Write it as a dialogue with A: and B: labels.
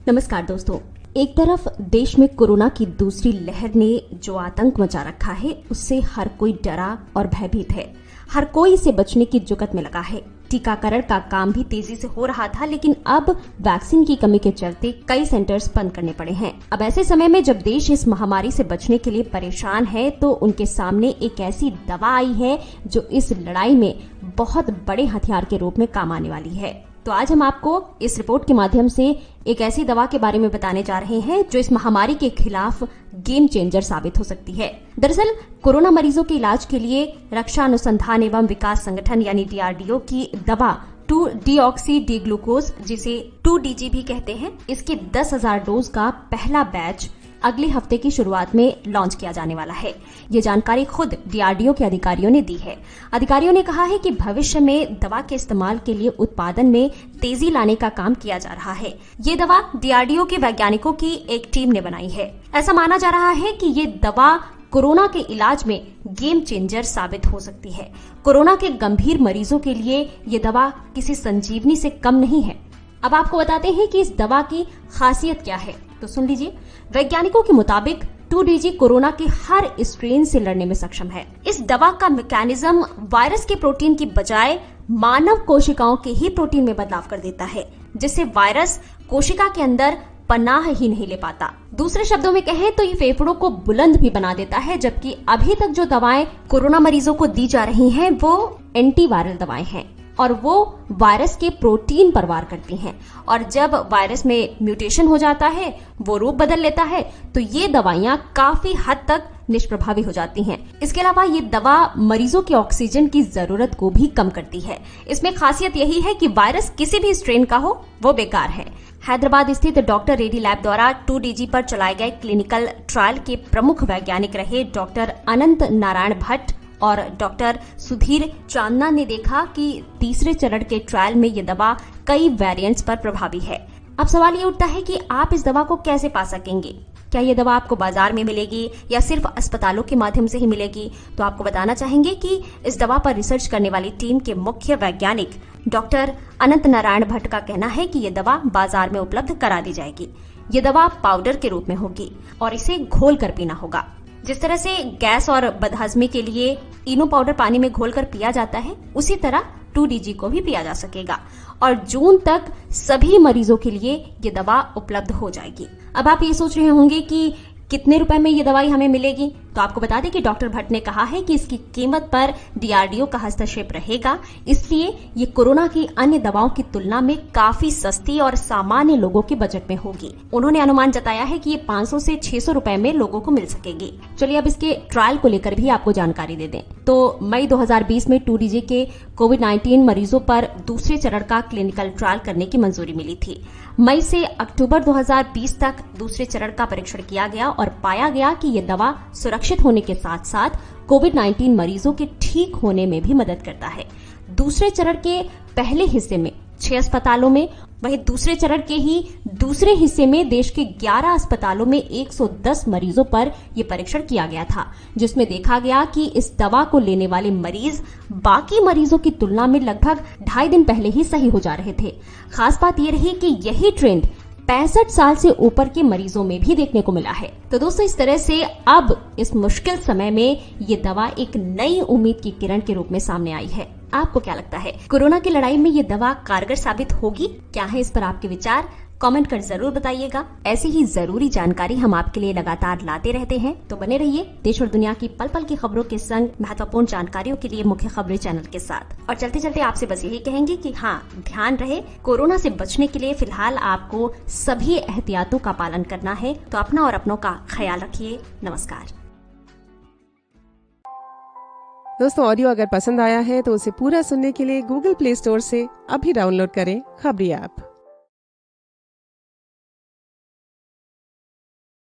A: नमस्कार दोस्तों। एक तरफ देश में कोरोना की दूसरी लहर ने जो आतंक मचा रखा है, उससे हर कोई डरा और भयभीत है। हर कोई इसे बचने की जुगत में लगा है। टीकाकरण का काम भी तेजी से हो रहा था, लेकिन अब वैक्सीन की कमी के चलते कई सेंटर्स बंद करने पड़े हैं। अब ऐसे समय में जब देश इस महामारी से बचने के लिए परेशान है, तो उनके सामने एक ऐसी दवा आई है जो इस लड़ाई में बहुत बड़े हथियार के रूप में काम आने वाली है। तो आज हम आपको इस रिपोर्ट के माध्यम से एक ऐसी दवा के बारे में बताने जा रहे हैं जो इस महामारी के खिलाफ गेम चेंजर साबित हो सकती है। दरअसल कोरोना मरीजों के इलाज के लिए रक्षा अनुसंधान एवं विकास संगठन यानी DRDO की दवा 2-डीऑक्सी डी ग्लूकोज, जिसे 2DG भी कहते हैं, इसके 10,000 डोज का पहला बैच अगले हफ्ते की शुरुआत में लॉन्च किया जाने वाला है। ये जानकारी खुद DRDO के अधिकारियों ने दी है। अधिकारियों ने कहा है कि भविष्य में दवा के इस्तेमाल के लिए उत्पादन में तेजी लाने का काम किया जा रहा है। ये दवा DRDO के वैज्ञानिकों की एक टीम ने बनाई है। ऐसा माना जा रहा है कि ये दवा कोरोना के इलाज में गेम चेंजर साबित हो सकती है। कोरोना के गंभीर मरीजों के लिए ये दवा किसी संजीवनी से कम नहीं है। अब आपको बताते हैं कि इस दवा की खासियत क्या है, तो सुन लीजिए। वैज्ञानिकों के मुताबिक 2DG कोरोना के हर स्ट्रेन से लड़ने में सक्षम है। इस दवा का मैकेनिज्म वायरस के प्रोटीन की बजाय मानव कोशिकाओं के ही प्रोटीन में बदलाव कर देता है, जिससे वायरस कोशिका के अंदर पनाह ही नहीं ले पाता। दूसरे शब्दों में कहें तो ये फेफड़ों को बुलंद भी बना देता है, जबकि अभी तक जो दवाएं कोरोना मरीजों को दी जा रही हैं वो एंटीवायरल दवाएं हैं और वो वायरस के प्रोटीन पर वार करती हैं। और जब वायरस में म्यूटेशन हो जाता है, वो रूप बदल लेता है, तो ये दवाइयां काफी हद तक निष्प्रभावी हो जाती हैं। इसके अलावा ये दवा मरीजों के ऑक्सीजन की जरूरत को भी कम करती है। इसमें खासियत यही है कि वायरस किसी भी स्ट्रेन का हो, वो बेकार है। हैदराबाद स्थित डॉक्टर रेड्डी लैब द्वारा 2DG पर चलाए गए क्लिनिकल ट्रायल के प्रमुख वैज्ञानिक रहे डॉक्टर अनंत नारायण भट्ट और डॉक्टर सुधीर चांदना ने देखा कि तीसरे चरण के ट्रायल में ये दवा कई वेरिएंट्स पर प्रभावी है। अब सवाल ये उठता है कि आप इस दवा को कैसे पा सकेंगे। क्या ये दवा आपको बाजार में मिलेगी या सिर्फ अस्पतालों के माध्यम से ही मिलेगी? तो आपको बताना चाहेंगे कि इस दवा पर रिसर्च करने वाली टीम के मुख्य वैज्ञानिक डॉक्टर अनंत नारायण भट्ट का कहना है कि ये दवा बाजार में उपलब्ध करा दी जाएगी। ये दवा पाउडर के रूप में होगी और इसे घोल कर पीना होगा। जिस तरह से गैस और बदहजमी के लिए इनो पाउडर पानी में घोलकर पिया जाता है, उसी तरह 2DG को भी पिया जा सकेगा और जून तक सभी मरीजों के लिए ये दवा उपलब्ध हो जाएगी। अब आप ये सोच रहे होंगे कि कितने रुपए में ये दवाई हमें मिलेगी, तो आपको बता दें कि डॉक्टर भट्ट ने कहा है कि इसकी कीमत पर DRDO का हस्तक्षेप रहेगा, इसलिए ये कोरोना की अन्य दवाओं की तुलना में काफी सस्ती और सामान्य लोगों के बजट में होगी। उन्होंने अनुमान जताया है कि ये 500 से 600 रुपए में लोगों को मिल सकेगी। चलिए अब इसके ट्रायल को लेकर भी आपको जानकारी दे दें। तो मई 2020 में 2DG के कोविड-19 मरीजों पर दूसरे चरण का क्लिनिकल ट्रायल करने की मंजूरी मिली थी। मई से अक्टूबर 2020 तक दूसरे चरण का परीक्षण किया गया और पाया गया कि ये दवा सुरक्षित होने के साथ साथ कोविड-19 मरीजों के ठीक होने में भी मदद करता है। दूसरे चरण के पहले हिस्से में 6 अस्पतालों में, वहीं दूसरे चरण के ही दूसरे हिस्से में देश के 11 अस्पतालों में 110 मरीजों पर यह परीक्षण किया गया था, जिसमें देखा गया कि इस दवा को लेने वाले मरीज बाकी मरीजों की तुलना में लगभग 2.5 दिन पहले ही सही हो जा रहे थे। खास बात यह रही कि यही ट्रेंड 65 साल से ऊपर के मरीजों में भी देखने को मिला है। तो दोस्तों, इस तरह से अब इस मुश्किल समय में ये दवा एक नई उम्मीद की किरण के रूप में सामने आई है। आपको क्या लगता है, कोरोना की लड़ाई में ये दवा कारगर साबित होगी? क्या है इस पर आपके विचार? कमेंट कर जरूर बताइएगा। ऐसी ही जरूरी जानकारी हम आपके लिए लगातार लाते रहते हैं, तो बने रहिए देश और दुनिया की पल पल की खबरों के संग महत्वपूर्ण जानकारियों के लिए मुख्य खबरें चैनल के साथ। और चलते चलते आपसे बस यही कहेंगे कि हाँ, ध्यान रहे, कोरोना से बचने के लिए फिलहाल आपको सभी एहतियातों का पालन करना है। तो अपना और अपनों का ख्याल रखिए। नमस्कार
B: दोस्तों, ऑडियो अगर पसंद आया है तो उसे पूरा सुनने के लिए गूगल प्ले स्टोर से अभी डाउनलोड करें खबरी ऐप।